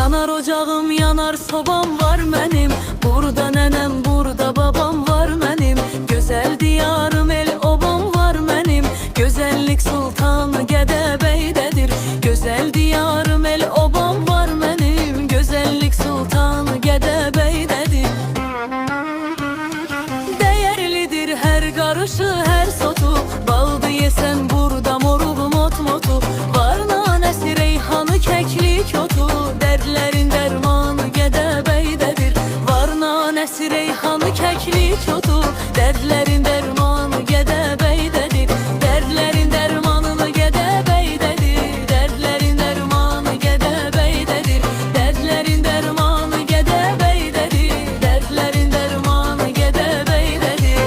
Yanar ocağım, yanar sobam var mənim. Burada nənəm, burada babam var mənim. Gözəl diyarım, el obam var mənim. Gözəllik sultanı Gədəbəydədir. Gözəl diyarım, el obam var mənim. Gözəllik sultanı Gədəbəydədir. Dəyərlidir hər qarışı, hər sotu. Baldı yesən burada moruğu mot motu. Var nanəsi, reyhanı, kəklik otu. Dərdlərin dərmanı Gədəbəydədir. Var nanəsi, reyhanı, kəklik otu. Dərdlərin dərmanı Gədəbəydədir. Dərdlərin dərmanı Gədəbəydədir. Dərdlərin dərmanı Gədəbəydədir. Dərdlərin dərmanı Gədəbəydədir. Dərdlərin dərmanı Gədəbəydədir.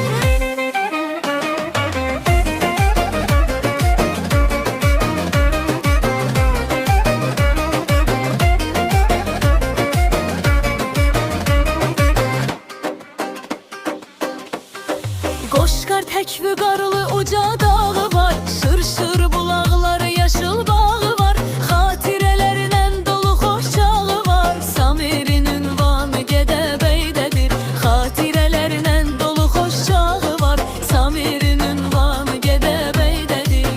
Qoşqar təkvi qarlı uca dağı var. Şır-şır bulaqları, yaşıl bağı var. Xatirələrlə dolu xoş çağı var. Samirin ünvanı Gədəbəydədir. Xatirələrlə dolu xoş çağı var. Samirin ünvanı Gədəbəydədir.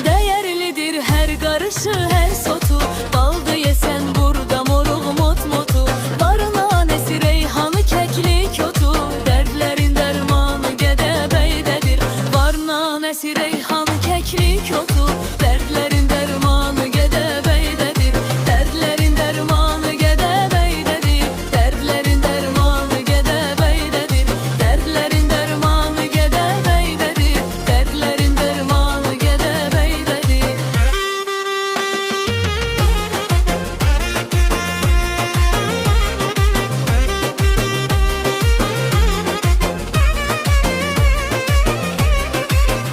Dəyərlidir hər qarışı, hər sotu. Baldı yesən burada moruğu mot motu. Var nanəsi, reyhanı, kəklik otu. Dərdlərin dərmanı Gədəbəydədir. Var nanəsi, reyhanı, kəklik otu. Dərdlərin dərmanı Gədəbəydədir. Dərdlərin dərmanı Gədəbəydədir. Dərdlərin dərmanı Gədəbəydədir. Dərdlərin dərmanı Gədəbəydədir. Dərdlərin dərmanı Gədəbəydədir.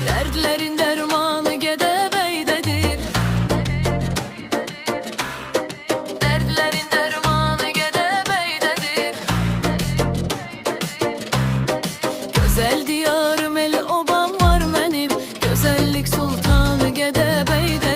Dərdlərin dərmanı Gədəbəydədir. Dərdlərin dərmanı Gədəbəydədir. Gözəl diyarım, el obam var mənim. Gözəllik sultanı Gədəbəydədir.